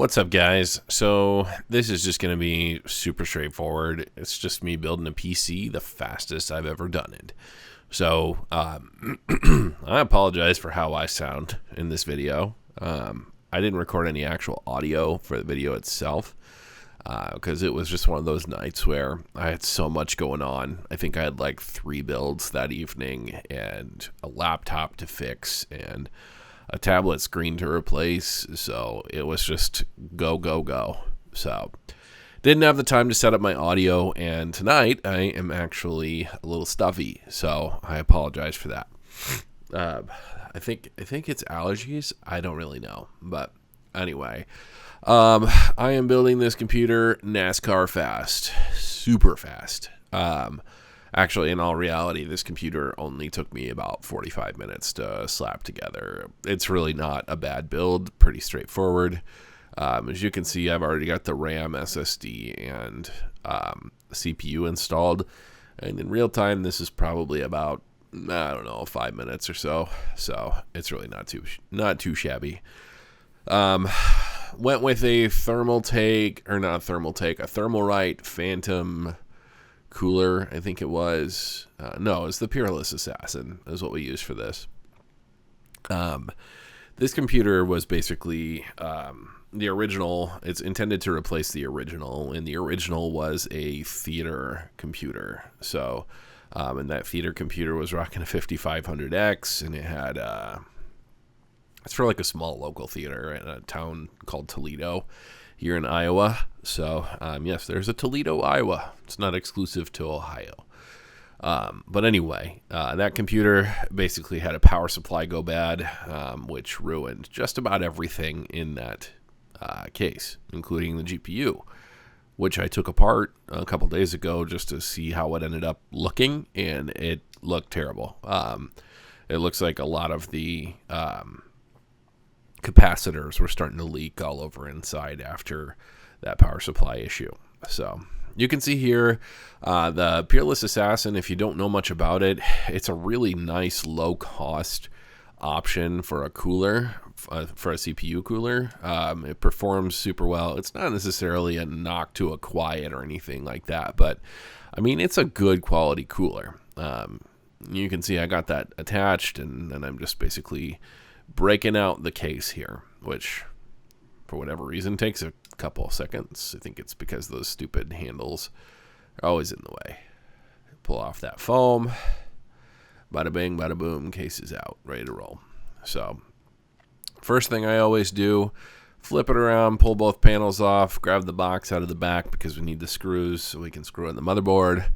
What's up, guys? So this is just going to be super straightforward. It's just me building a PC the fastest I've ever done it. So I apologize for how I sound in this video. I didn't record any actual audio for the video itself because it was just one of those nights where I had so much going on. I think I had like 3 builds that evening and a laptop to fix and a tablet screen to replace, so it was just go, go, go. So didn't have the time to set up my audio, and tonight I am actually a little stuffy, so I apologize for that. I think it's allergies. I don't really know, but anyway, I am building this computer NASCAR fast, super fast. Actually, in all reality, this computer only took me about 45 minutes to slap together. It's really not a bad build, pretty straightforward. As you can see, I've already got the RAM, SSD, and CPU installed. And in real time, this is probably about, 5 minutes or so. So it's really not too shabby. Went with a Thermalright Phantom cooler, I think it was. No, it's the Peerless Assassin is what we used for this. This computer was basically the original. It's intended to replace the original, and the original was a theater computer. So, and that theater computer was rocking a 5500X, and it had it's for like a small local theater in a town called Toledo here in Iowa. So, yes, there's a Toledo, Iowa. It's not exclusive to Ohio. But anyway, that computer basically had a power supply go bad, which ruined just about everything in that case, including the GPU, which I took apart a couple days ago just to see how it ended up looking, and it looked terrible. It looks like a lot of the capacitors were starting to leak all over inside after that power supply issue. So you can see here the Peerless Assassin. If you don't know much about it, it's a really nice low cost option for a cooler, for a CPU cooler. It performs super well. It's not necessarily a knock to a quiet or anything like that, but I mean, it's a good quality cooler. You can see I got that attached, and I'm just basically breaking out the case here, which for whatever reason takes a couple of seconds. I think it's because those stupid handles are always in the way. Pull off that foam, bada bing, bada boom, case is out, ready to roll. So first thing I always do, flip it around, pull both panels off, grab the box out of the back because we need the screws so we can screw in the motherboard.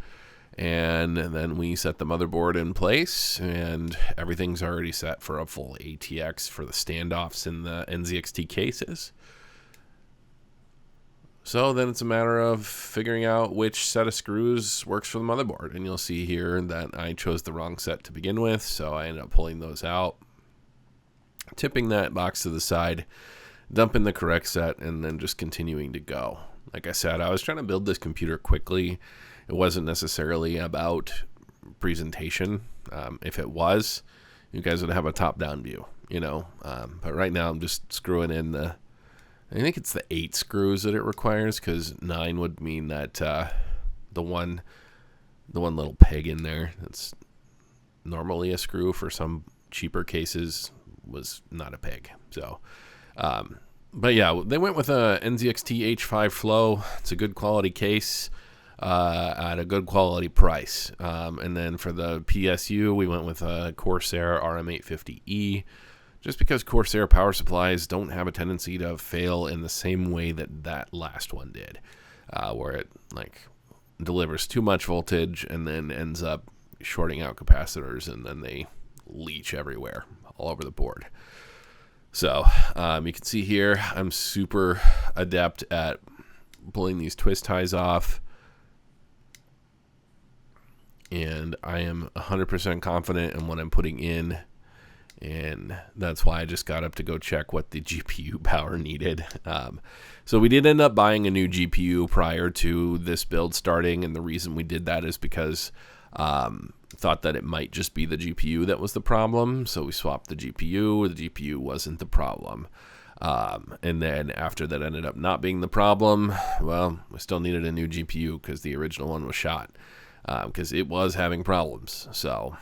And then we set the motherboard in place, and everything's already set for a full ATX for the standoffs in the NZXT cases. So then it's a matter of figuring out which set of screws works for the motherboard. And you'll see here that I chose the wrong set to begin with, so I ended up pulling those out, tipping that box to the side, dumping the correct set, and then just continuing to go. Like I said, I was trying to build this computer quickly. It wasn't necessarily about presentation. If it was, you guys would have a top-down view, But right now I'm just screwing in I think it's the 8 screws that it requires, because 9 would mean that the one little peg in there that's normally a screw for some cheaper cases was not a peg. So, but yeah, they went with a NZXT H5 Flow. It's a good quality case. At a good quality price. And then for the PSU, we went with a Corsair RM850E, just because Corsair power supplies don't have a tendency to fail in the same way that last one did, where it delivers too much voltage and then ends up shorting out capacitors, and then they leach everywhere, all over the board. So you can see here, I'm super adept at pulling these twist ties off. And I am 100% confident in what I'm putting in, and that's why I just got up to go check what the GPU power needed. So we did end up buying a new GPU prior to this build starting, and the reason we did that is because thought that it might just be the GPU that was the problem, so we swapped the GPU. The GPU wasn't the problem. And then after that ended up not being the problem, well, we still needed a new GPU because the original one was shot, because it was having problems. So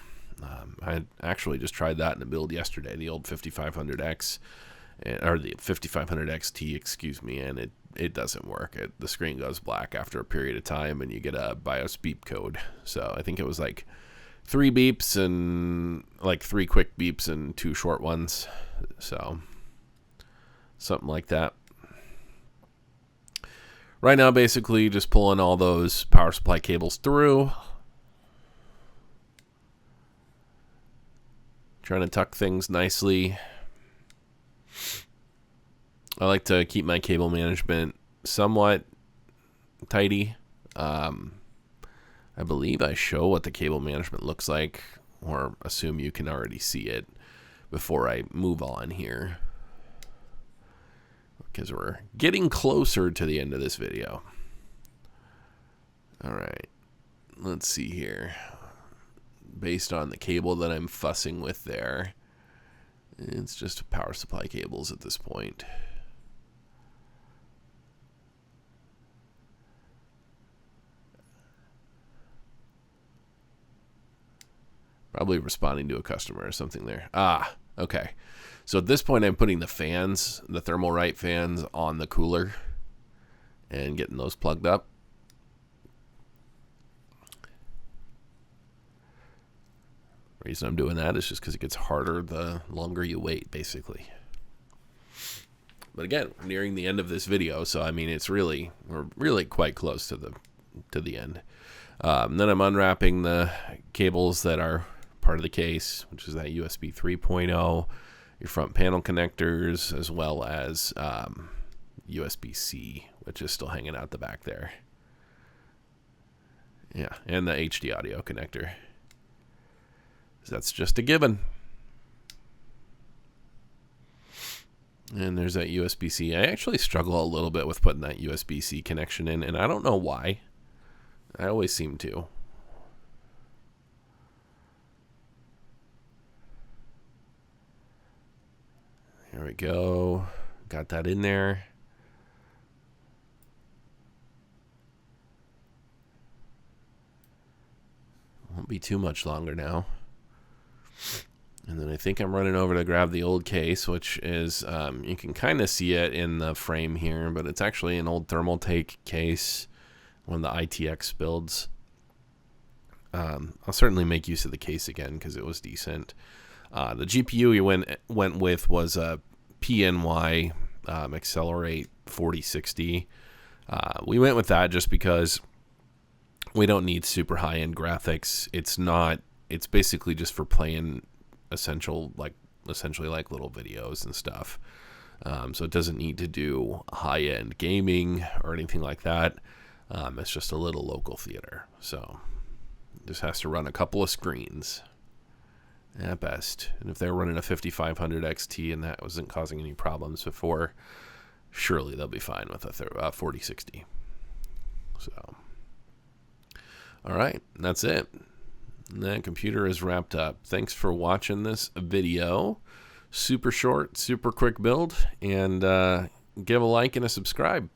I actually just tried that in a build yesterday, the old 5500X, or the 5500 XT, excuse me, and it doesn't work. The screen goes black after a period of time, and you get a BIOS beep code. So I think it was like 3 beeps and like 3 quick beeps and 2 short ones. So something like that. Right now, basically just pulling all those power supply cables through. Trying to tuck things nicely. I like to keep my cable management somewhat tidy. I believe I show what the cable management looks like, or assume you can already see it before I move on here, because we're getting closer to the end of this video. All right, let's see here. Based on the cable that I'm fussing with there, it's just power supply cables at this point. Probably responding to a customer or something there. Ah, okay. So at this point, I'm putting the fans, the Thermalright fans, on the cooler and getting those plugged up. The reason I'm doing that is just because it gets harder the longer you wait, basically. But again, we're nearing the end of this video, so I mean, we're really quite close to the end. Then I'm unwrapping the cables that are part of the case, which is that USB 3.0, your front panel connectors, as well as USB-C, which is still hanging out the back there. Yeah, and the HD audio connector. So that's just a given. And there's that USB-C. I actually struggle a little bit with putting that USB-C connection in, and I don't know why. I always seem to. There we go. Got that in there. Won't be too much longer now. And then I think I'm running over to grab the old case, which is, you can kind of see it in the frame here, but it's actually an old Thermaltake case, one of the ITX builds. I'll certainly make use of the case again because it was decent. The GPU you went with was a PNY Accelerate 4060. We went with that just because we don't need super high-end graphics. It's basically just for playing essentially like little videos and stuff. So it doesn't need to do high-end gaming or anything like that. It's just a little local theater. So it just has to run a couple of screens at best. And if they're running a 5500 XT and that wasn't causing any problems before, surely they'll be fine with a 4060. So, all right, that's it. That computer is wrapped up. Thanks for watching this video. Super short, super quick build, and give a like and a subscribe.